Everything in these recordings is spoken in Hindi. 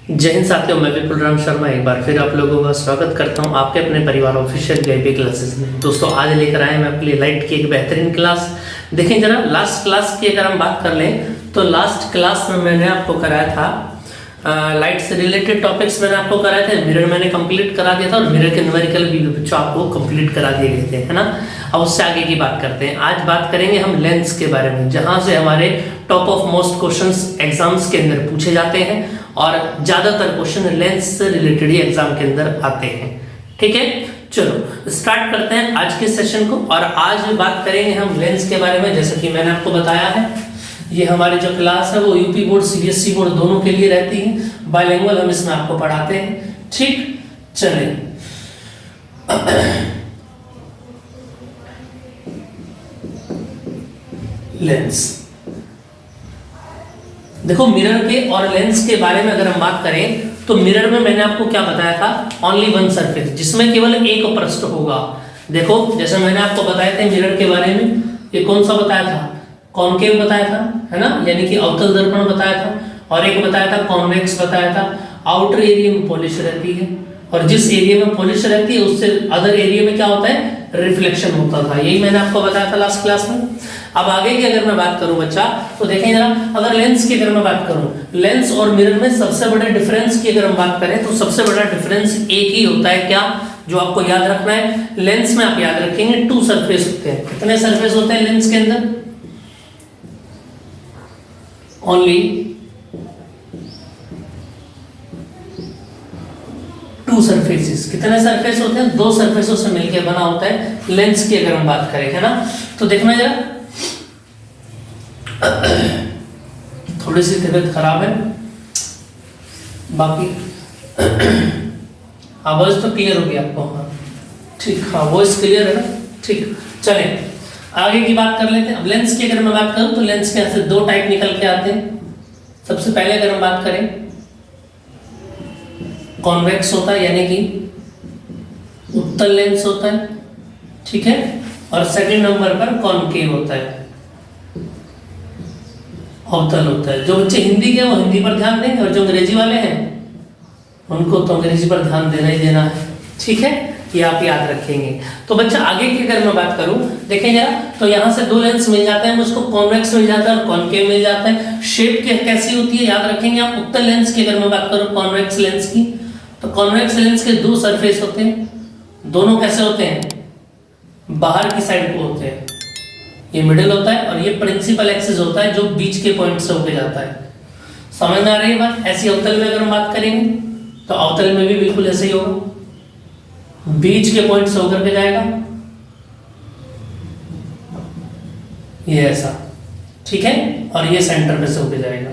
जय हिंद साथियों, मैं विपुल राम शर्मा एक बार फिर आप लोगों का स्वागत करता हूं आपके अपने परिवार ऑफिशियल वीआईपी क्लासेस में। दोस्तों आज लेकर आए मैं आपके लिए लाइट की एक बेहतरीन क्लास। देखें जरा, लास्ट क्लास की अगर हम बात कर लें तो लास्ट क्लास में मैंने आपको कराया था लाइट से रिलेटेड टॉपिक्स मैंने आपको कराए थे। मिरर मैंने कंप्लीट करा दिया था और मिरर के न्यूमेरिकल भी बच्चों आपको कंप्लीट करा दिए गए थे, है ना। अब उससे आगे की बात करते हैं। आज बात करेंगे हम लेंस के बारे में, जहां से हमारे top of most questions exams के अंदर पूछे जाते हैं और ज्यादातर क्वेश्चन लेंस से रिलेटेड ही एग्जाम के अंदर आते हैं। ठीक है, चलो स्टार्ट करते हैं आज के सेशन को। और आज बात करेंगे हम लेंस के बारे में। जैसा कि मैंने आपको बताया है, ये हमारी जो क्लास है वो यूपी बोर्ड सीबीएसई बोर्ड दोनों के लिए रहती है। बाइलिंगुअल हम इसमें आपको पढ़ाते हैं। ठीक, चलिए लेंस देखो, मिरर के और लेंस के बारे में अगर हम बात करें तो मिरर में मैंने आपको क्या बताया था, ओनली वन सरफेस, जिसमें केवल एक पृष्ठ होगा। देखो जैसे मैंने आपको बताया था मिरर के बारे में, ये कौन सा बताया था, कॉनकेव बताया था, है ना, यानी कि अवतल दर्पण बताया था। और एक बताया था कॉन्वेक्स बताया था। आउटर एरिया में पॉलिश रहती है और जिस एरिया में पॉलिश रहती है उससे अदर एरिया में क्या होता है, रिफ्लेक्शन होता था। यही मैंने आपको बताया था लास्ट क्लास में। अब आगे की अगर मैं बात करूं बच्चा, तो देखें जरा, अगर लेंस की अगर मैं बात करूं, लेंस और मिरर में सबसे बड़े डिफरेंस की अगर हम बात करें तो सबसे बड़ा डिफरेंस एक ही होता है। क्या, जो आपको याद रखना है, लेंस में आप याद रखेंगे टू सरफेस होते हैं। कितने सरफेस होते हैं लेंस के अंदर, ओनली टू सरफेसेस। कितने सरफेस होते हैं, दो सरफेसों से मिलकर बना होता है लेंस की अगर हम बात करें, है ना। तो देखना जरा, थोड़ी सी तबीयत खराब है, बाकी आवाज तो क्लियर होगी आपको। हाँ ठीक, हाँ वॉइस क्लियर है ना, ठीक। चले आगे की बात कर लेते हैं। अब लेंस की अगर मैं बात करूं तो लेंस के यहाँ से दो टाइप निकल के आते हैं। सबसे पहले अगर हम बात करें, कॉन्वेक्स होता है यानी कि उत्तल लेंस होता है, ठीक है। और सेकंड नंबर पर कॉनकेव होता है, अवतल होता है। जो बच्चे हिंदी के वो हिंदी पर ध्यान देंगे और जो अंग्रेजी वाले हैं उनको तो अंग्रेजी पर ध्यान देना ही देना है, ठीक है, ये आप याद रखेंगे। तो बच्चा आगे की अगर मैं बात करूं, देखें जरा, तो यहाँ से दो लेंस मिल जाते हैं मुझको, कॉन्वेक्स मिल जाता है और कॉनकेव मिल जाता है। शेप कैसी होती है याद रखेंगे आप। उत्तल लेंस की अगर मैं बात करूं, कॉन्वेक्स लेंस की, तो कॉन्वेक्स लेंस के दो सरफेस होते हैं। दोनों कैसे होते हैं, बाहर की साइड को होते हैं। ये मिडिल होता है और ये प्रिंसिपल एक्सिस होता है जो बीच के पॉइंट से होके जाता है। समझ में आ रही है बात। ऐसी अवतल में अगर हम बात करेंगे तो अवतल में भी बिल्कुल ऐसे ही होगा, बीच के पॉइंट से होकर के जाएगा, ये ऐसा, ठीक है, और ये सेंटर पे से होके जाएगा।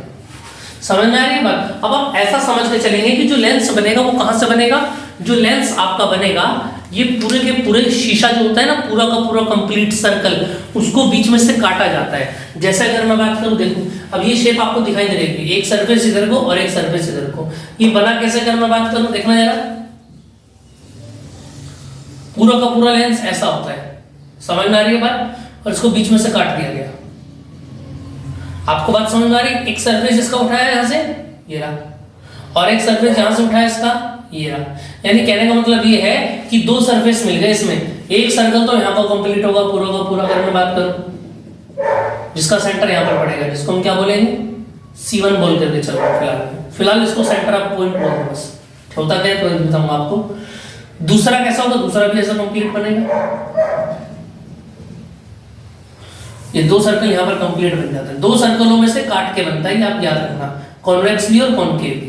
समझ में आ रही है बात। अब आप ऐसा समझ के चलेंगे कि जो लेंस बनेगा वो कहां से बनेगा, जो लेंस आपका बनेगा ये पूरे के पूरे शीशा जो होता है ना, पूरा का पूरा कंप्लीट सर्कल, उसको बीच में से काटा जाता है। जैसे अगर मैं बात करूं, देखो अब ये शेप आपको दिखाई दे रही है, एक सरफेस इधर को और एक सरफेस इधर को। ये बना कैसे अगर मैं बात करूं, देखना जरा, पूरा का पूरा लेंस ऐसा होता है। समझ में आ रही है बात। और इसको बीच में से काट दिया गया। आपको बात समझ में आ रही है। एक सरफेस इसका उठाया यहां से, ये रहा, और एक सरफेस यहां से उठाया इसका, ये रहा। यानी कहने का मतलब ये है कि दो सरफेस मिल गए इसमें। एक सर्कल तो यहां पर कंप्लीट होगा पूरा का पूरा। अगर मैं बात करूं, जिसका सेंटर यहां पर पड़ेगा, जिसको हम क्या बोलेंगे, C1 बोल करके चलो फिलहाल इसको सेंटर ऑफ पॉइंट बोलते हैं बस। होता क्या है तो बताऊंगा आपको। दूसरा कैसा होगा, दूसरा भी ऐसा कंप्लीट बनेगा। ये दो सर्कल यहाँ पर कंप्लीट बन जाता है। दो सर्कलों में से काट के बनता है, आप याद रखना, कॉन्वेक्स भी और कॉनकेव भी।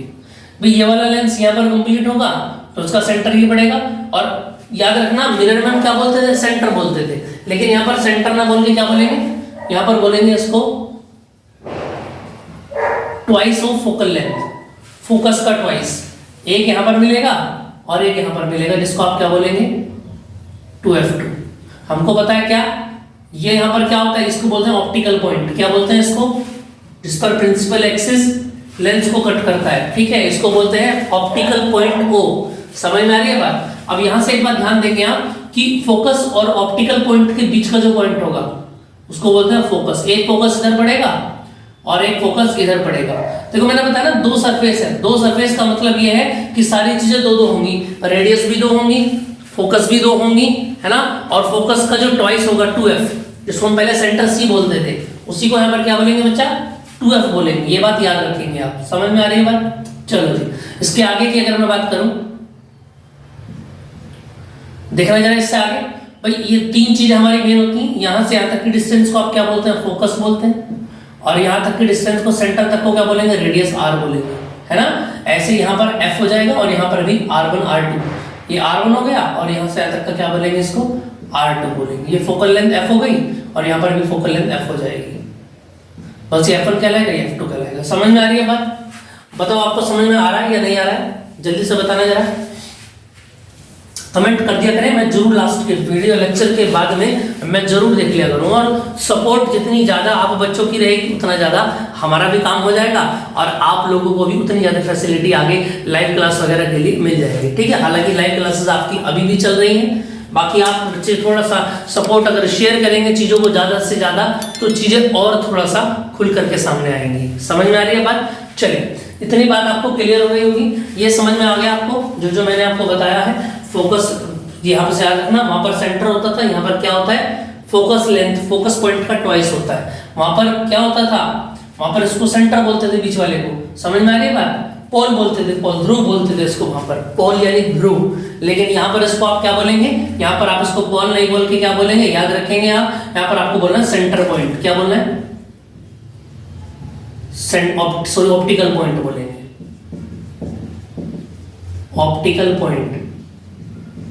भाई ये वाला लेंस यहाँ पर कंप्लीट होगा तो उसका सेंटर ही पड़ेगा। और याद रखना, मिरर में हम क्या बोलते थे, सेंटर बोलते थे, लेकिन यहाँ पर सेंटर ना बोल के क्या बोलेंगे, यहाँ पर बोलेंगे इसको twice of focal length, focus का ट्वाइस। एक यहाँ पर मिलेगा और एक यहाँ पर मिलेगा, जिसको आप क्या बोलेंगे, 2f2। हमको पता है क्या, ये यहाँ पर क्या होता है, इसको बोलते हैं ऑप्टिकल पॉइंट। क्या बोलते हैं इसको, जिस पर प्रिंसिपल एक्सिस लेंस को कट करता है, ठीक है, इसको बोलते हैं ऑप्टिकल पॉइंट ओ। समझ में आ रही है बात। अब यहां से एक बात ध्यान देंगे आप कि फोकस और ऑप्टिकल पॉइंट के बीच का जो पॉइंट होगा उसको बोलते हैं फोकस। एक फोकस इधर पड़ेगा और एक फोकस इधर पड़ेगा। देखो मैंने बताया ना दो सरफेस है, दो सरफेस का मतलब ये है कि सारी चीजें दो दो होंगी, रेडियस भी दो होंगी, फोकस भी दो होंगी, है ना। और फोकस का जो ट्वाइस होगा 2f, जिसको हम पहले सेंटर C बोलते थे, उसी को यहाँ पर क्या बोलेंगे बच्चा 2f बोलेंगे। ये बात याद रखेंगे आप, समझ में आ रही है बात। चलो जी, इसके आगे की अगर मैं बात करूं, देखना जरा इससे आगे भाई, ये तीन चीजें हमारी मेन होती हैं। यहां से यहां तक की डिस्टेंस को आप क्या बोलते हैं, फोकस बोलते हैं। और यहां तक की डिस्टेंस को सेंटर तक को क्या बोलेंगे, रेडियस r बोलेंगे, है ना। ऐसे यहां पर f हो जाएगा और यहां पर भी r1 r2, ये r1 हो गया और यहां से यहां तक का क्या बोलेंगे, इसको r2 बोलेंगे। ये फोकल लेंथ f हो गई और यहां पर भी फोकल लेंथ f हो जाएगी। बस ये f1 कहलाएगा, ये f2 कहलाएगा। समझ में आ रही है बात। बताओ आपको समझ में आ रहा है या नहीं आ रहा है, जल्दी से बताना जरा, कमेंट कर दिया करें। मैं जरूर लास्ट के वीडियो लेक्चर के बाद में मैं जरूर देख लिया करूँ, और सपोर्ट जितनी ज़्यादा आप बच्चों की रहेगी उतना ज़्यादा हमारा भी काम हो जाएगा और आप लोगों को भी उतनी ज़्यादा फैसिलिटी आगे लाइव क्लास वगैरह के लिए मिल जाएगी, ठीक है। हालांकि लाइव क्लासेस आपकी अभी भी चल रही हैं, बाकी आप बच्चे थोड़ा सा सपोर्ट अगर शेयर करेंगे चीज़ों को ज़्यादा से ज़्यादा, तो चीज़ें और थोड़ा सा खुल करके सामने आएंगी। समझ में आ रही है बात। चलिए, इतनी बात आपको क्लियर हो गई होगी, ये समझ में आ गया आपको जो जो मैंने आपको बताया है। फोकस यहाँ पर से याद रखना, वहां पर सेंटर होता था, यहाँ पर क्या होता है, फोकस लेंथ, फोकस पॉइंट का ट्वाइस होता है। वहां पर क्या होता था, वहां पर इसको सेंटर बोलते थे बीच वाले को, समझ में आ रही है बात। पोल बोलते थे, पोल, ध्रुव बोलते थे इसको वहां पर, पोल यानी ध्रुव। लेकिन यहाँ पर इसको आप क्या बोलेंगे, यहाँ पर आप इसको पोल नहीं बोल के क्या बोलेंगे, याद रखेंगे आप, यहाँ पर आपको बोलना है सेंटर पॉइंट। क्या बोलना है, सॉरी ऑप्टिकल पॉइंट बोलेंगे, ऑप्टिकल पॉइंट,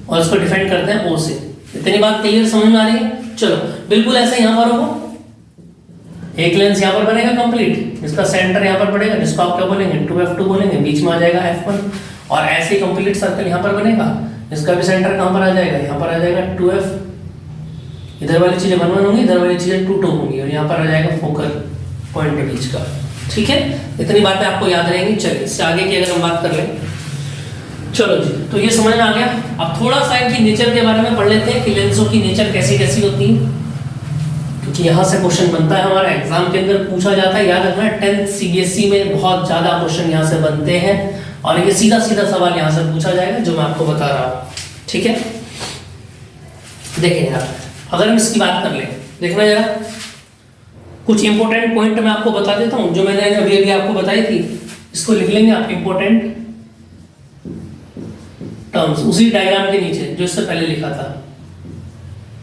और इसको डिफाइन करते हैं O से। इतनी बात क्लियर समझ में आ रही है। चलो बिल्कुल ऐसे यहाँ पर होगा, एक लेंस यहाँ पर बनेगा कंप्लीट, जिसका सेंटर यहाँ पर पड़ेगा, जिसको आप क्या बोलेंगे 2f2 बोलेंगे, बीच में आ जाएगा f1। और ऐसे ही कंप्लीट सर्कल यहाँ पर बनेगा, जिसका भी सेंटर कहाँ पर आ जाएगा, यहाँ पर आ जाएगा 2f। इधर वाली चीजें 1 1 होंगी, इधर वाली चीजें 2 2 होंगी, और यहाँ पर आ जाएगा फोकल पॉइंट बीच का, ठीक है। इतनी बातें आपको याद रहेंगी। चलिए इससे आगे की अगर हम बात कर लें, चलो जी, तो ये समझ में आ गया। अब थोड़ा सा इनकी नेचर के बारे में पढ़ लेते हैं कि लेंसों की नेचर कैसी कैसी होती है, क्योंकि यहाँ से क्वेश्चन बनता है, हमारे एग्जाम के अंदर पूछा जाता है। याद रखना 10th CBSE में बहुत ज्यादा क्वेश्चन यहाँ से बनते हैं, और ये सीधा सीधा सवाल यहाँ से पूछा जाएगा जो मैं आपको बता रहा हूँ, ठीक है। देखिए यार, अगर हम इसकी बात कर ले, देखना जरा, कुछ इंपॉर्टेंट पॉइंट मैं आपको बता देता हूँ जो मैंने अभी अभी आपको बताई थी। इसको लिख लेंगे आप, इंपॉर्टेंट टर्म्स, उसी डायग्राम के नीचे जो इससे पहले लिखा था।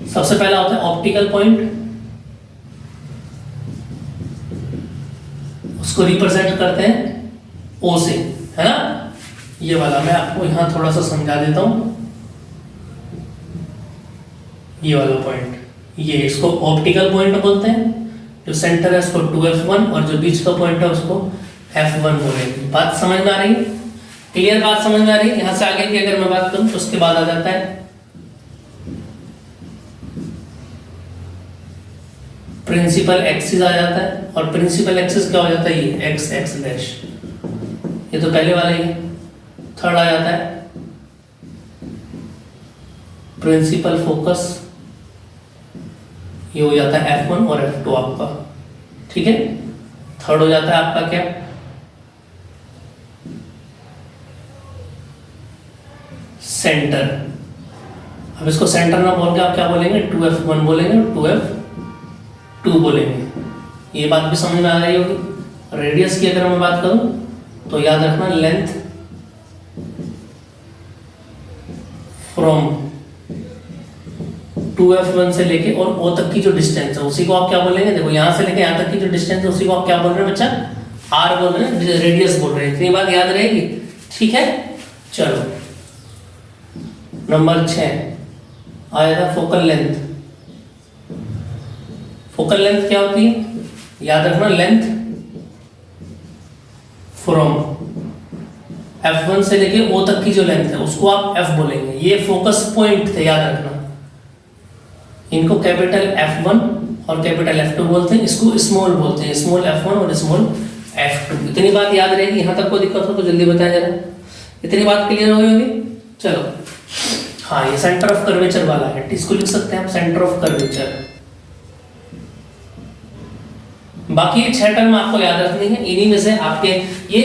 सबसे पहला होता है ऑप्टिकल पॉइंट, उसको रिप्रेजेंट करते हैं O से, है ना। ये वाला मैं आपको यहां थोड़ा सा समझा देता हूं, ये वाला पॉइंट, ये इसको ऑप्टिकल पॉइंट बोलते हैं। जो सेंटर है उसको 2f1 और जो बीच का पॉइंट है उसको f1 बोलेंगे। बात समझ में आ रही है, क्लियर बात समझ में आ रही है। यहां से आगे की अगर मैं बात करूं तो उसके बाद आ जाता है प्रिंसिपल एक्सिस आ जाता है, और प्रिंसिपल एक्सिस क्या हो जाता है, ये x x डैश, ये तो पहले वाला ही है। थर्ड आ जाता है प्रिंसिपल फोकस, ये हो जाता है f1 और f2 आपका, ठीक है। थर्ड हो जाता है आपका क्या, सेंटर। अब इसको सेंटर ना बोल के आप क्या बोलेंगे, 2f1 बोलेंगे, 2f2 बोलेंगे। ये बात भी समझ में आ रही होगी। रेडियस की अगर मैं बात करूं तो याद रखना, लेंथ फ्रॉम 2f1 से लेके और O तक की जो डिस्टेंस है उसी को आप क्या बोलेंगे। देखो यहां से लेके यहां तक की जो डिस्टेंस है उसी को आप क्या बोल रहे हैं बच्चा, r बोल रहे हैं, रेडियस बोल रहे हैं। इतनी बात याद रहेगी, ठीक है। चलो नंबर 6 आएगा फोकल लेंथ। फोकल लेंथ क्या होती है, याद रखना, लेंथ फ्रॉम f1 से लेके O तक की जो लेंथ है उसको आप f बोलेंगे। ये फोकस पॉइंट थे, याद रखना। इनको कैपिटल F1 और कैपिटल F2 बोलते हैं, इसको स्मॉल बोलते हैं, स्मॉल f1 और स्मॉल f2। इतनी बात याद रहेगी। यहां तक कोई दिक्कत हो तो जल्दी बताया जरा। इतनी बात क्लियर हो गई होगी। चलो हाँ, ये सेंटर ऑफ कर्वेचर वाला है, इसको लिख सकते हैं आप, सेंटर ऑफ कर्वेचर। बाकी ये 6 टर्म आपको याद रखनी है। इन्हीं में से आपके ये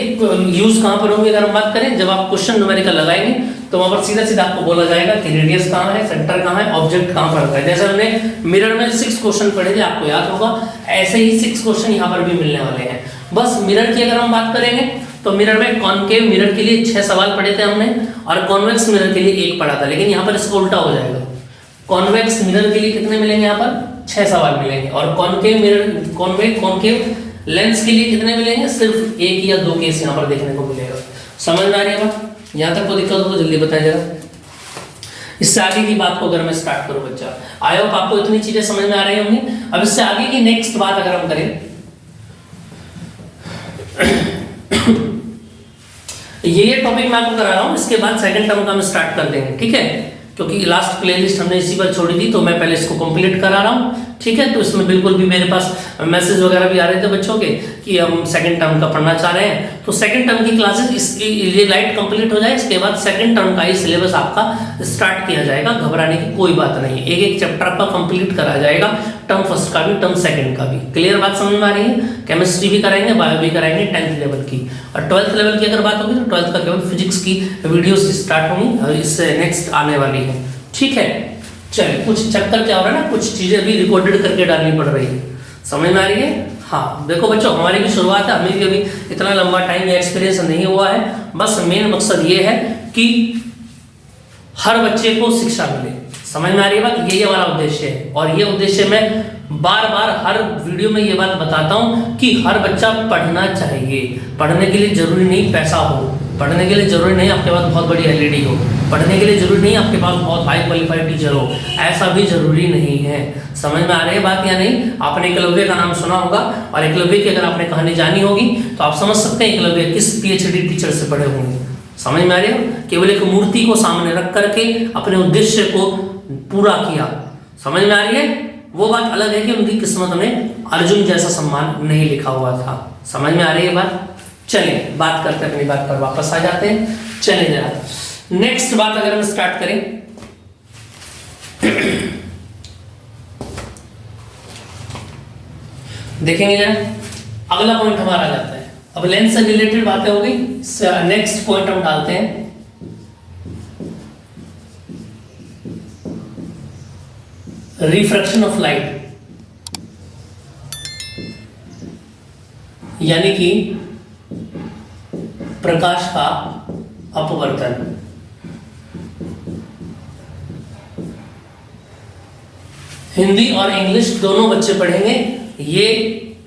यूज कहाँ पर होंगे अगर हम बात करें, जब आप क्वेश्चन न्यूमेरिकल लगाएंगे तो वहां पर सीधा सीधा आपको बोला जाएगा कि रेडियस कहाँ है, सेंटर कहाँ है, ऑब्जेक्ट कहाँ पर है। जैसे हमने मिरर में 6 क्वेश्चन पढ़े थे, आपको याद होगा, ऐसे ही 6 क्वेश्चन यहाँ पर भी मिलने वाले हैं। बस मिरर की अगर हम बात करेंगे तो मिरर में कॉनकेव मिरर के लिए 6 सवाल पढ़े थे हमने, और कॉन्वेक्स मिरर के लिए 1 पढ़ा था। लेकिन यहाँ पर इसका उल्टा हो जाएगा, कॉन्वेक्स मिरर के लिए कितने मिलेंगे, यहाँ पर 6 सवाल मिलेंगे, और कॉनकेव मिरर कॉनकेव लेंस के लिए कितने मिलेंगे, सिर्फ 1 या 2 केस यहाँ पर देखने को मिलेगा। समझ में आ रही है बात? यहाँ तक को दिक्कत हो तो जल्दी बताया जरा। इससे आगे की बात को अगर मैं स्टार्ट करूं बच्चा, आई होप आपको इतनी चीजें समझ में आ रही होंगी। अब इससे आगे की नेक्स्ट बात अगर हम करें, ये टॉपिक मैं आपको करा रहा हूं, इसके बाद सेकंड टर्म का हम स्टार्ट कर देंगे, ठीक है, क्योंकि लास्ट प्लेलिस्ट हमने इसी पर छोड़ी थी, तो मैं पहले इसको कंप्लीट करा रहा हूं, ठीक है। तो इसमें बिल्कुल भी मेरे पास मैसेज वगैरह भी आ रहे थे बच्चों के कि हम सेकंड टर्म का पढ़ना चाह रहे हैं, तो सेकंड टर्म की क्लासेस इसकी ये लाइट कंप्लीट हो जाए, इसके बाद सेकंड टर्म का ही सिलेबस आपका स्टार्ट किया जाएगा। घबराने की कोई बात नहीं, एक एक चैप्टर आपका कंप्लीट करा जाएगा, टर्म फर्स्ट का भी, टर्म सेकंड का भी। क्लियर बात समझ में आ रही है? केमिस्ट्री भी कराएंगे, बायो भी कराएंगे 10th लेवल की, और 12th लेवल की अगर बात होगी तो 12th का केवल फिजिक्स की वीडियोस स्टार्ट होंगी और इससे नेक्स्ट आने वाली है, ठीक है। चलिए, कुछ चक्कर क्या हो रहा है ना, कुछ चीजें भी रिकॉर्डेड करके डालनी पड़ रही है, समझ में आ रही है? हाँ, देखो बच्चों, हमारी भी शुरुआत है, हमें भी अभी इतना लंबा टाइम या एक्सपीरियंस नहीं हुआ है। बस मेन मकसद ये है कि हर बच्चे को शिक्षा मिले, समझ में आ रही है बात? यही हमारा उद्देश्य है, और ये उद्देश्य मैं बार बार हर वीडियो में ये बात बताता हूँ कि हर बच्चा पढ़ना चाहिए। पढ़ने के लिए जरूरी नहीं पैसा हो, पढ़ने के लिए जरूरी नहीं आपके पास बहुत बड़ी एलईडी हो, पढ़ने के लिए जरूरी नहीं आपके पास बहुत हाई क्वालिफाइड टीचर हो, ऐसा भी जरूरी नहीं है। समझ में आ रही है बात या नहीं? आपने एकलव्य का नाम सुना होगा, और एकलव्य की अगर आपने कहानी जानी होगी तो आप समझ सकते हैं एकलव्य किस पीएचडी टीचर से पढ़े होंगे। समझ में आ रही है? केवल एक मूर्ति को सामने रख करके अपने उद्देश्य को पूरा किया। समझ में आ रही है? वो बात अलग है कि उनकी किस्मत में अर्जुन जैसा सम्मान नहीं लिखा हुआ था। समझ में आ रही है बात? चलिए, बात करते अपनी बात पर वापस आ जाते हैं। चलिए जरा नेक्स्ट बात अगर हम स्टार्ट करें, देखेंगे जरा, अगला पॉइंट हमारा आ जाता है। अब लेंस से रिलेटेड बातें हो गई, नेक्स्ट पॉइंट हम डालते हैं रिफ्रैक्शन ऑफ लाइट, यानी कि प्रकाश का अपवर्तन। हिंदी और इंग्लिश दोनों बच्चे पढ़ेंगे, ये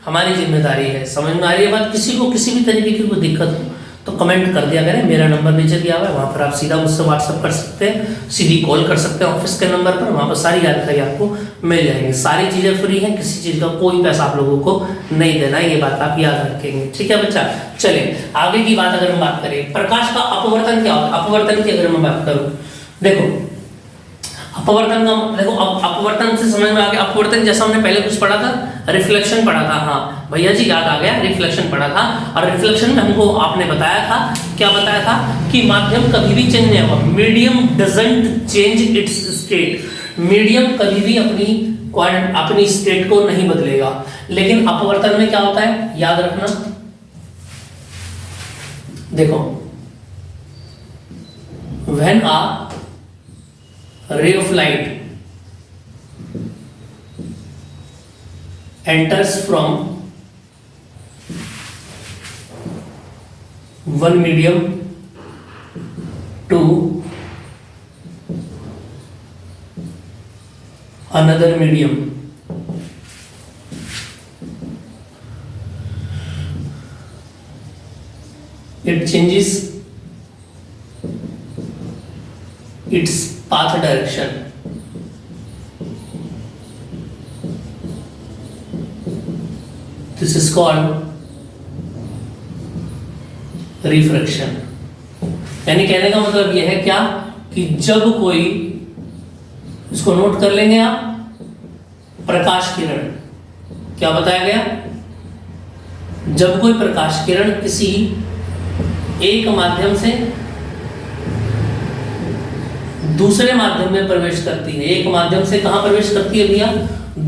हमारी जिम्मेदारी है। समझ में आ रही है बात? किसी को किसी भी तरीके की कोई दिक्कत हो तो कमेंट कर दिया करें, मेरा नंबर नीचे दिया हुआ है, वहाँ पर आप सीधा मुझसे व्हाट्सअप कर सकते हैं, सीधी कॉल कर सकते हैं ऑफिस के नंबर पर, वहाँ पर सारी जानकारी आपको मिल जाएगी। सारी चीज़ें फ्री हैं, किसी चीज़ का कोई पैसा आप लोगों को नहीं देना है, ये बात आप याद रखेंगे, ठीक है बच्चा। चलिए आगे की बात अगर हम बात करें, प्रकाश का अपवर्तन क्या होता है? अपवर्तन की अगर मैं बात करूँ, देखो अपवर्तन का देखो, अब अपवर्तन से समझ में आ गया। अपवर्तन जैसा हमने पहले कुछ पढ़ा था, रिफ्लेक्शन पढ़ा था, हाँ भैया जी याद आ गया, रिफ्लेक्शन पढ़ा था। और रिफ्लेक्शन में हमको आपने बताया था, क्या बताया था कि माध्यम कभी भी चेंज नहीं होगा, medium doesn't change it's state, medium कभी भी अपनी स्टेट को नहीं बदलेगा। लेकिन अपवर्तन में क्या होता है, याद रखना, देखो when a ray of light enters from one medium to another medium, it changes its path direction. This is called refraction. यानी कहने का मतलब यह है क्या कि जब कोई, इसको नोट कर लेंगे आप, प्रकाश किरण, क्या बताया गया, जब कोई प्रकाश किरण किसी एक माध्यम से दूसरे माध्यम में प्रवेश करती है, एक माध्यम से कहां प्रवेश करती है भैया,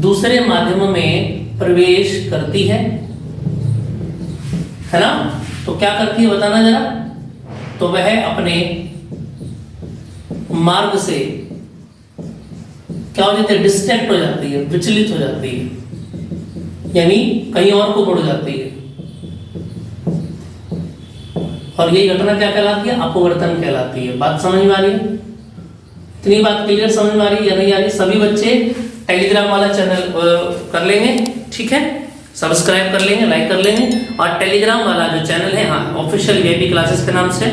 दूसरे माध्यम में प्रवेश करती है ना? तो क्या करती है बताना जरा। तो वह अपने मार्ग से क्या हो जाती है? डिस्ट्रैक्ट हो जाती है, विचलित हो जाती है, यानी कहीं और को मुड़ जाती है। और यही घटना क्या कहलाती है? अपवर्तन कहलाती है। बात समझ में आ रही है? इतनी बात क्लियर समझ में आ रही है या नहीं आ रही? सभी बच्चे टेलीग्राम वाला चैनल कर लेंगे, ठीक है, सब्सक्राइब कर लेंगे, लाइक कर लेंगे। और टेलीग्राम वाला जो चैनल है, हाँ, ऑफिशियल वीआईपी क्लासेस के नाम से,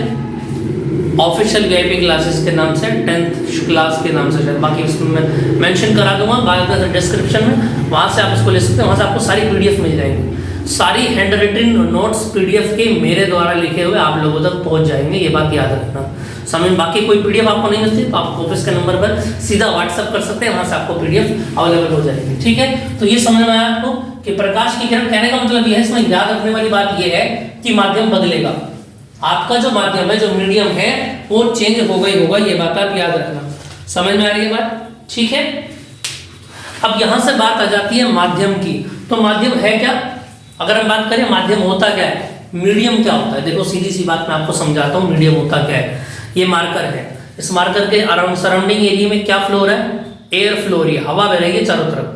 ऑफिशियल वीआईपी क्लासेस के नाम से, 10th क्लास के नाम से, बाकी उसमें मैं मेंशन करा दूंगा बाद में डिस्क्रिप्शन में, वहां से आप इसको ले सकते हैं। वहां से आपको सारी पीडीएफ मिल जाएंगी, सारी हैंड रिटन नोट्स पीडीएफ के मेरे द्वारा लिखे हुए आप लोगों तक पहुंच जाएंगे, ये बात याद रखना। समझ, बाकी कोई पीडीएफ आपको नहीं मिलती तो आप ऑफिस के नंबर पर सीधा व्हाट्सएप कर सकते हैं, वहां से आपको पीडीएफ अवेलेबल हो जाएगी, ठीक है। तो ये समझ में आया आपको कि प्रकाश की किरण, कहने का मतलब ये है, इसमें याद रखने वाली बात ये है कि माध्यम बदलेगा, आपका जो माध्यम है, जो मीडियम है, वो चेंज होगा ही होगा, ये बात आप याद रखना। समझ में आ रही है बात, ठीक है। अब यहां से बात आ जाती है माध्यम की। तो माध्यम है क्या? अगर हम बात करें माध्यम होता क्या है, मीडियम क्या होता है, देखो सीधी सी बात मैं आपको समझाता हूँ। मीडियम होता क्या है, ये मार्कर है, इस मार्कर के अराउंड सराउंडिंग एरिया में क्या फ्लो हो रहा है? एयर फ्लो हो रही है, हवा बह रही है चारों तरफ,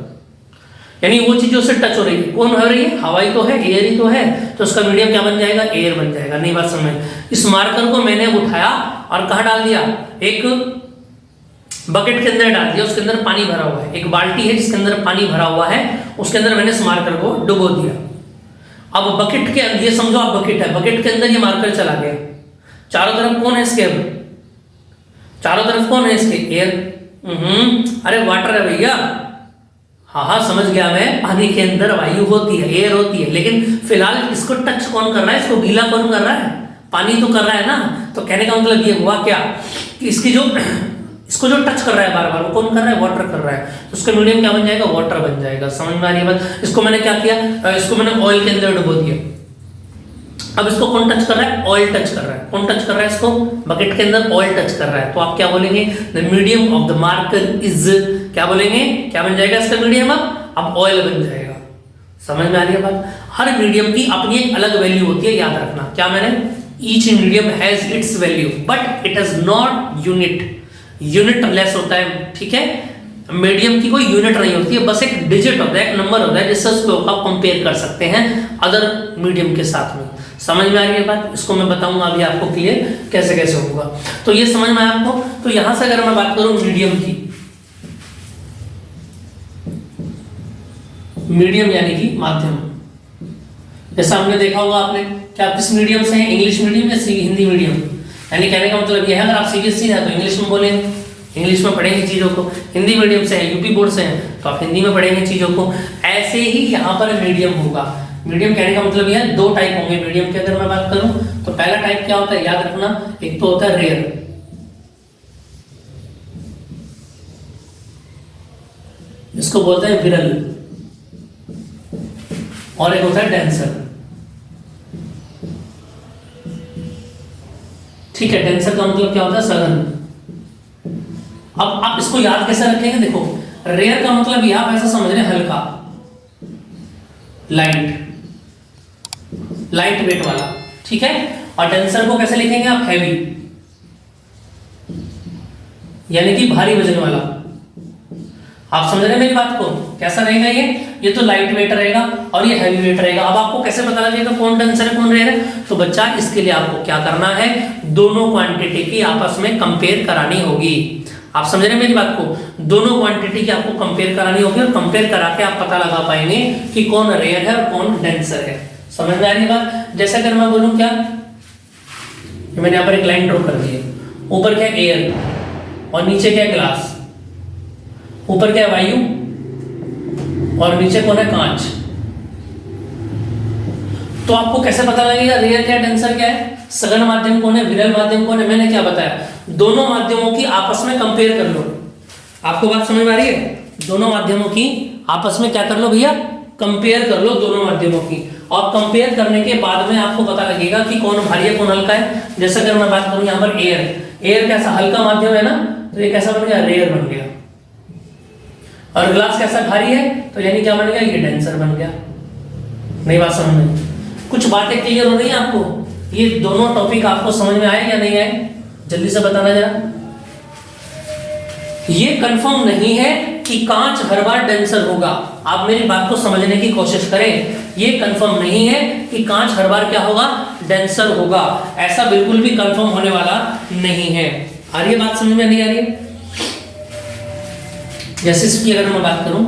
यानी वो चीज उससे टच हो रही है, कौन हो रही है? हवा ही तो है, एयर ही तो है, तो उसका मीडियम क्या बन जाएगा? एयर बन जाएगा। नहीं बात समझ? इस मार्कर को मैंने उठाया और कहाँ डाल दिया? एक बकेट के अंदर डाल दिया, उसके अंदर पानी भरा हुआ है, एक बाल्टी है जिसके अंदर पानी भरा हुआ है, उसके अंदर मैंने इस मार्कर को डुबो दिया। अब बकेट के अंदर, ये समझो आप बकेट है, बकेट के अंदर ये मार्कर चला गया, चारों तरफ कौन है इसके? चारों तरफ कौन है इसके? एयर। अरे वाटर है भैया, हाँ हाँ समझ गया मैं, पानी के अंदर वायु होती है, एयर होती है, लेकिन फिलहाल इसको टच कौन कर रहा है? इसको गीला कौन कर रहा है? पानी तो कर रहा है ना। तो कहने का मतलब ये हुआ क्या कि इसको जो टच कर रहा है बार बार, वो कौन कर रहा है? वाटर कर रहा है, तो उसका मीडियम क्या बन जाएगा? वाटर बन जाएगा। समझ में आ रही है बात? इसको मैंने क्या किया? इसको मैंने ऑयल के अंदर डुबो दिया। अब इसको कौन टच कर रहा है? ऑयल टच कर रहा है। कौन टच कर रहा है इसको? बकेट के अंदर ऑयल टच कर रहा है। तो आप क्या बोलेंगे? The medium of the marker is, क्या बोलेंगे? क्या बन जाएगा इसका मीडियम? अब ऑयल बन जाएगा। समझ में आ रही है बात? हर मीडियम की अपनी एक अलग वैल्यू होती है, याद रखना। क्या मैंने? Each medium has its value but it is not unit, unit less होता है, ठीक है। मीडियम की कोई यूनिट नहीं होती है, बस एक डिजिट होता है, एक नंबर होता है, जिससे उसको आप कंपेयर कर सकते हैं अदर मीडियम के साथ में। समझ में आ रही है बात? इसको मैं बताऊंगा अभी आपको क्लियर कैसे कैसे होगा। तो ये समझ में आया आपको? तो यहां से अगर मैं बात करूं मीडियम की, मीडियम यानी कि माध्यम, जैसा हमने देखा होगा आपने, क्या किस मीडियम से है? इंग्लिश मीडियम या हिंदी मीडियम? यानी कहने का मतलब यह है, अगर आप सीबीएसई है तो इंग्लिश में बोलेंगे, इंग्लिश में पढ़ेंगे चीजों को। हिंदी मीडियम से है, यूपी बोर्ड से है, तो आप हिंदी में पढ़ेंगे चीजों को। ऐसे ही यहाँ पर मीडियम होगा। मीडियम कहने का मतलब यह है, दो टाइप होंगे मीडियम के। अगर मैं बात करूं तो पहला टाइप क्या होता है, याद रखना, एक तो होता है रेयर, इसको बोलते हैं विरल, और एक होता है डेंसर। ठीक है, डेंसर का मतलब क्या होता है? सघन। अब आप इसको याद कैसे रखेंगे? देखो, रेयर का मतलब यह आप ऐसा समझ रहे हैं, हल्का, लाइट वेट वाला, ठीक है। और डेंसर को कैसे लिखेंगे आप? हैवी, यानी कि भारी वजन वाला। आप समझ रहे हैं मेरी बात को? कैसा रहेगा ये तो लाइट वेट रहेगा और ये हैवी वेट रहेगा। अब आपको कैसे पता लगेगा कौन डेंसर है कौन रेयर है? तो बच्चा, इसके लिए आपको क्या करना है? दोनों क्वांटिटी की आपस में कंपेयर करानी होगी। आप समझ रहे हैं मेरी बात को? दोनों क्वांटिटी की आपको कंपेयर करानी होगी, और कंपेयर करा के आप पता लगा पाएंगे कि कौन रेयर है और कौन डेंसर है। समझ में आ रही है बात? जैसे अगर मैं बोलूं क्या, मैंने यहां पर एक लाइन ड्रॉ कर दी है, ऊपर क्या है? एयर, और नीचे क्या है? ग्लास। ऊपर क्या है? वायु, और नीचे कौन है? कांच। तो आपको कैसे पता लगेगा रेयर क्या है डेंसर क्या है? सघन माध्यम कौन है, विरल माध्यम कौन है? मैंने क्या बताया? दोनों माध्यमों की आपस में कंपेयर कर लो। आपको बात समझ में आ रही है? दोनों माध्यमों की आपस में क्या कर लो भैया? कंपेयर कर लो दोनों माध्यमों की, और कंपेयर करने के बाद में आपको पता लगेगा कि कौन भारी है कौन हल्का है। जैसे अगर मैं बात करूं यहाँ पर एयर, एयर कैसा? हल्का माध्यम है ना, तो ये कैसा बन गया? रेयर बन गया। और ग्लास कैसा भारी है तो यानी क्या बन गया, ये डेंसर बन गया। नई बात समझ में, कुछ बातें क्लियर हो रही हैं आपको? ये दोनों टॉपिक आपको समझ में आए या नहीं आए, जल्दी से बताना जरा। ये कंफर्म नहीं है कि कांच हर बार डेंसर होगा, आप मेरी बात को समझने की कोशिश करें। ये कंफर्म नहीं है कि कांच हर बार क्या होगा, डेंसर होगा, ऐसा बिल्कुल भी कंफर्म होने वाला नहीं है। आ रही है बात समझ में, नहीं आ रही है? जैसे इसकी अगर मैं बात करूं,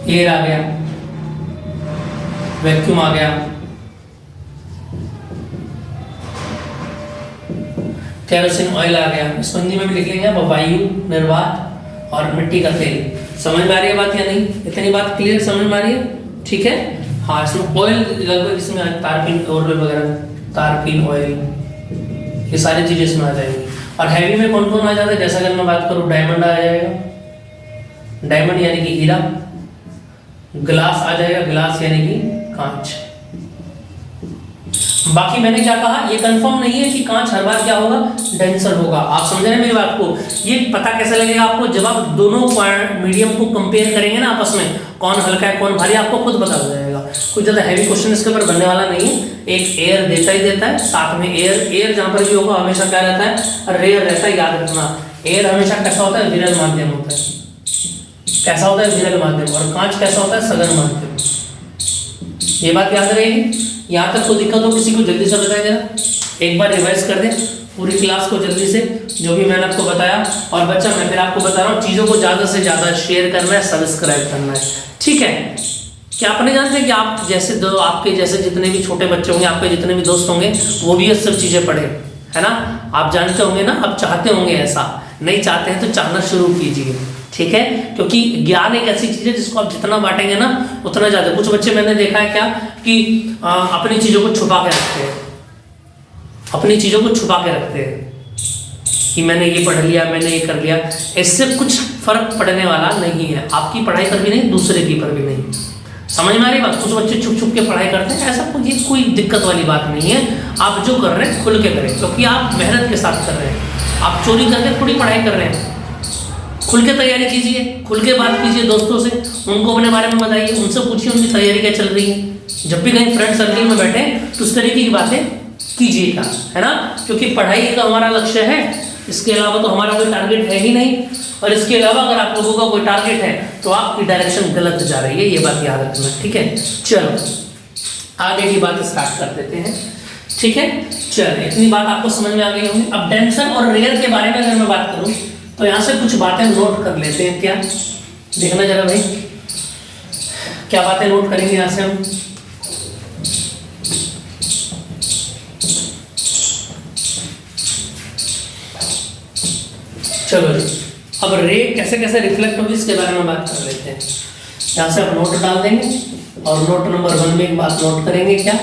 एयर आ गया, वैक्यूम आ गया, केरोसिन ऑयल आ गया, इस हिंदी में भी लिख लेंगे आप, वायु निर्वात और मिट्टी का तेल। समझ में आ रही है बात या नहीं? इतनी बात क्लियर समझ में आ रही है? ठीक है। हाँ, इसमें ऑयल लगभग इसमें तारपीन ऑयल वगैरह, तारपीन ऑयल, ये सारी चीजें इसमें आ जाएंगी। और हैवी में कौन कौन आ जाता है, जैसा अगर मैं बात करूँ, डायमंड आ जाएगा, डायमंड यानी कि हीरा, ग्लास आ जाएगा, ग्लास यानी कि कांच। बाकी मैंने क्या कहा, ये कंफर्म नहीं है कि कांच हर बार क्या होगा, डेंसर होगा। आप समझ रहे हैं मेरी बात को? ये पता कैसे लगेगा आपको, जब आप दोनों मीडियम को कंपेयर करेंगे ना आपस में, कौन हल्का है कौन भारी, आपको खुद पता हो जाएगा। कुछ ज्यादा हैवी क्वेश्चन इसके ऊपर बनने वाला नहीं है, एक एयर देता ही देता है, साथ में एयर जहां पर भी होगा हमेशा क्या रहता है, रेयर रहता है। याद रखना, एयर हमेशा कैसा होता है, विरल माध्यम होता है। कैसा होता है, विरल माध्यम। और कांच कैसा होता है, सघन माध्यम। ये बात याद रहेगी। यहाँ तक कोई दिक्कत हो किसी को, जल्दी से बताया जरा, एक बार रिवाइज कर दे पूरी क्लास को जल्दी से, जो भी मैंने आपको बताया। और बच्चा मैं फिर आपको बता रहा हूँ, चीज़ों को ज़्यादा से ज़्यादा शेयर करना है, सब्सक्राइब करना है, ठीक है? क्या आपने जानते हैं कि आप जैसे आपके जैसे जितने भी छोटे बच्चे होंगे, आपके जितने भी दोस्त होंगे, वो भी ये सब चीज़ें पढ़े, है ना? आप जानते होंगे ना, आप चाहते होंगे, ऐसा नहीं चाहते हैं तो चाहना शुरू कीजिए, ठीक है? क्योंकि ज्ञान एक ऐसी चीज है जिसको आप जितना बांटेंगे ना उतना ज्यादा। कुछ बच्चे मैंने देखा है क्या कि अपनी चीजों को छुपा के रखते हैं, अपनी चीजों को छुपा के रखते हैं कि मैंने ये पढ़ लिया, मैंने ये कर लिया। इससे कुछ फर्क पड़ने वाला नहीं है, आपकी पढ़ाई पर भी नहीं, दूसरे की पर भी नहीं। समझ में आ रही बात? कुछ बच्चे छुप छुप के पढ़ाई करते हैं, ऐसा कोई दिक्कत वाली बात नहीं है। आप जो कर रहे हैं खुल के करें, क्योंकि आप मेहनत के साथ कर रहे हैं, आप चोरी करके थोड़ी पढ़ाई कर रहे हैं। खुल के तैयारी कीजिए, खुल के बात कीजिए दोस्तों से, उनको अपने बारे में बताइए, उनसे पूछिए उनकी तैयारी क्या चल रही है। जब भी कहीं फ्रेंड सर्कल में बैठे तो उस तरीके की बातें कीजिएगा, है ना? क्योंकि पढ़ाई का हमारा लक्ष्य है, इसके अलावा तो हमारा कोई टारगेट है ही नहीं। और इसके अलावा अगर आप लोगों का कोई टारगेट है तो आपकी डायरेक्शन गलत जा रही है, ये बात याद रखना, ठीक है? चलो आगे की बात स्टार्ट कर देते हैं, ठीक है? चलो इतनी बात आपको समझ में आ गई होगी। अब डेंसर और रेयर के बारे में अगर मैं बात करूं तो यहाँ से कुछ बातें नोट कर लेते हैं। क्या देखना जरा भाई, क्या बातें नोट करेंगे यहाँ से हम? चलो जी, अब रे कैसे कैसे रिफ्लेक्ट होगी इसके बारे में बात कर लेते हैं। यहाँ से आप नोट डाल देंगे और नोट नंबर 1 में एक बात नोट करेंगे। क्या?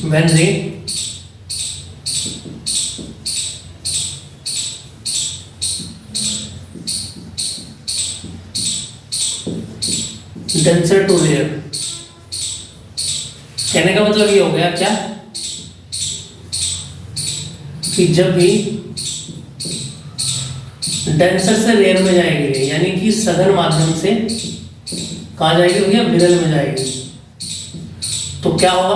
व्हेन रे डेंसर टू रेयर, कहने का मतलब ये हो गया क्या कि जब भी डेंसर से रेयर में जाएगी रे, यानी कि सघन माध्यम से कहाँ जाएगी भैया, विरल में जाएगी, तो क्या होगा?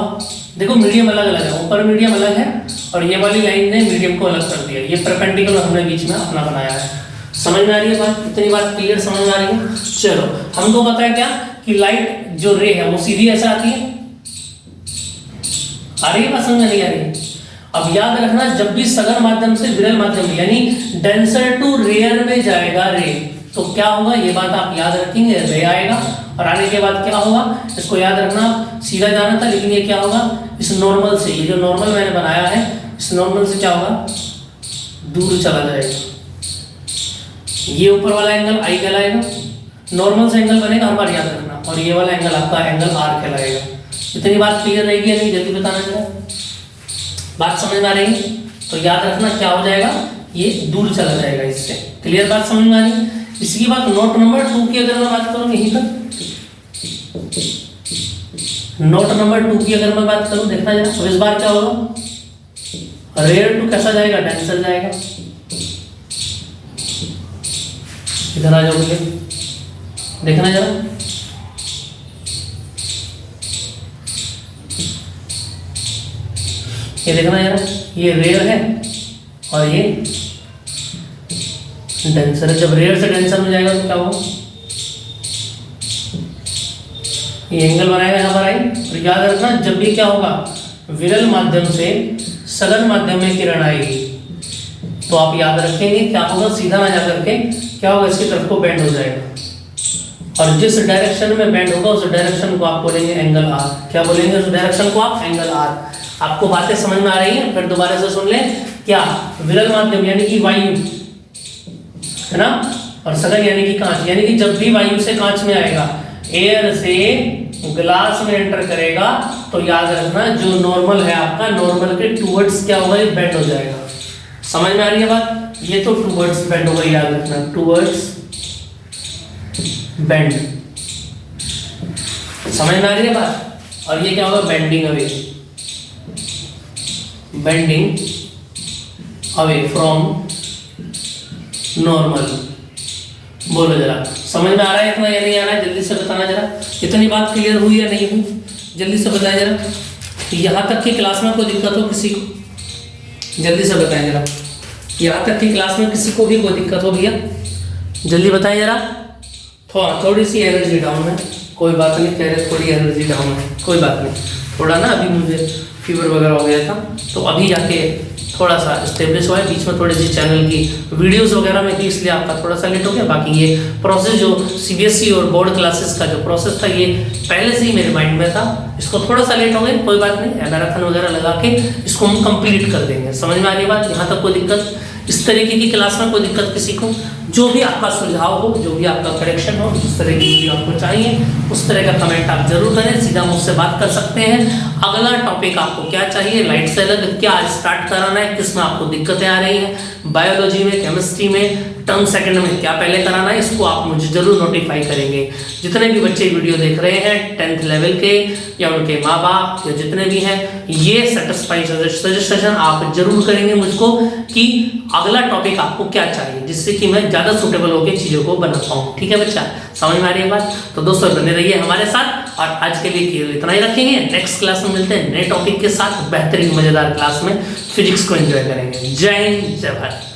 देखो मीडियम अलग अलग है, ऊपर मीडियम अलग है और ये वाली लाइन ने मीडियम को अलग कर दिया, ये परपेंडिकुलर हमने बीच में अपना बनाया है। समझ में आ रही है बात? इतनी बात क्लियर समझ में आ रही है? चलो हमको पता है क्या कि लाइट जो रे है वो सीधी ऐसे आती है, आ रही है बात? समझ नहीं आ रही है? अब याद रखना, जब भी सघन माध्यम से विरल माध्यम यानी डेंसर टू रेयर में जाएगा रे, तो क्या होगा ये बात आप याद रखेंगे, रे आएगा और आने के बाद क्या होगा, इसको याद रखना। सीधा जाना था लेकिन ये क्या होगा, इस नॉर्मल से, ये जो नॉर्मल मैंने बनाया है, इस नॉर्मल से क्या होगा, दूर चला जाएगा। ये ऊपर वाला एंगल आई कहलाएगा, नॉर्मल से एंगल बनेगा, हर बार याद रखना, और ये वाला एंगल आपका एंगल आर कहलाएगा। इतनी बात क्लियर रहेगी या नहीं, जल्दी बताना जरा। बात समझ में आ रही है? तो याद रखना क्या हो जाएगा, ये दूर चला जाएगा इससे। क्लियर बात समझ में आ रही? इसकी बात नोट नंबर 2 की अगर मैं बात करूँ यहीं तक, नोट नंबर 2 की अगर मैं बात करूँ, देखना जरा। अब इस बार क्या होगा, रेयर टू कैसा जाएगा, डेंसर जाएगा। इधर आ जाओ मुझे, देखना जरा, ये देखना जरा, ये रेयर है और ये डेंसर है। जब रेयर से डेंसर में जाएगा तो क्या होगा, ये एंगल बनाएगा यहाँ पर आई। और याद रखना जब भी क्या होगा, विरल माध्यम से सघन माध्यम में किरण आएगी तो आप याद रखेंगे क्या होगा, सीधा ना जाकर के क्या होगा, इसकी तरफ को बेंड हो जाएगा। और जिस डायरेक्शन में बेंड होगा उस डायरेक्शन को आप बोलेंगे एंगल आर। क्या बोलेंगे उस डायरेक्शन को आप, एंगल आर। आपको बातें समझ में आ रही हैं, फिर दोबारा से सुन लें। क्या, विरल माध्यम यानी कि वायु है ना, और सघन यानी कि कांच, यानी कि जब भी वायु से कांच में आएगा, एयर से ग्लास में एंटर करेगा तो याद रखना जो नॉर्मल है आपका, नॉर्मल के टूवर्ड्स क्या होगा, ये बेंड हो जाएगा। समझ में आ रही है बात, ये तो टूवर्ड्स बेंड होगा, याद रखना टूवर्ड्स बेंड। समझ में आ रही है बात। और ये क्या होगा, bending away, bending away from normal. बोलो जरा, समझ में आ रहा है इतना या नहीं आ रहा है, जल्दी से बताना जरा। इतनी बात क्लियर हुई या नहीं हुई, जल्दी से बताएं जरा। यहाँ तक की क्लास में कोई दिक्कत हो किसी को, जल्दी से बताएं जरा। यहाँ तक की क्लास में किसी को भी कोई दिक्कत हो भैया, जल्दी बताएं जरा। थोड़ी सी एनर्जी डाउन है, कोई बात नहीं, कह रहे थोड़ी एनर्जी डाउन है, कोई बात नहीं। थोड़ा ना अभी मुझे फीवर वगैरह हो गया था, तो अभी जाके थोड़ा सा स्टेब्लिश हुआ है। बीच में थोड़ी सी चैनल की वीडियोस वगैरह में थी, इसलिए आपका थोड़ा सा लेट हो गया। बाकी ये प्रोसेस जो सीबीएसई और बोर्ड क्लासेस का जो प्रोसेस था, ये पहले से ही मेरे माइंड में था। इसको थोड़ा सा लेट हो गया, कोई बात नहीं, मैराथन वगैरह लगा के इसको हम कंप्लीट कर देंगे। समझ में आ रही बात, यहाँ तक कोई दिक्कत, इस तरीके की क्लास में कोई दिक्कत किसी को, जो भी आपका सुझाव हो, जो भी आपका करेक्शन हो, जिस तरह की वीडियो आपको चाहिए उस तरह का कमेंट आप जरूर करें, सीधा मुझसे बात कर सकते हैं। अगला टॉपिक आपको क्या चाहिए, लाइट से अलग क्या स्टार्ट कराना है, किसमें आपको दिक्कतें आ रही हैं, बायोलॉजी में, केमिस्ट्री में, टर्म सेकंड में क्या पहले कराना है, इसको आप मुझे जरूर नोटिफाई करेंगे। जितने भी बच्चे वीडियो देख रहे हैं 10th लेवल के या उनके माँ बाप या जितने भी हैं, ये सेटिस्फाई सजेशन आप जरूर करेंगे मुझको कि अगला टॉपिक आपको क्या चाहिए, जिससे कि मैं ज़्यादा सूटेबल होकर चीज़ों को बना पाऊँ। ठीक है बच्चा, समझ में आ रही है बात। तो दोस्तों बने रहिए हमारे साथ, और आज के लिए केवल इतना ही रखेंगे। नेक्स्ट क्लास में मिलते हैं नए टॉपिक के साथ, बेहतरीन मज़ेदार क्लास में फिजिक्स को एंजॉय करेंगे। जय हिंद, जय भारत।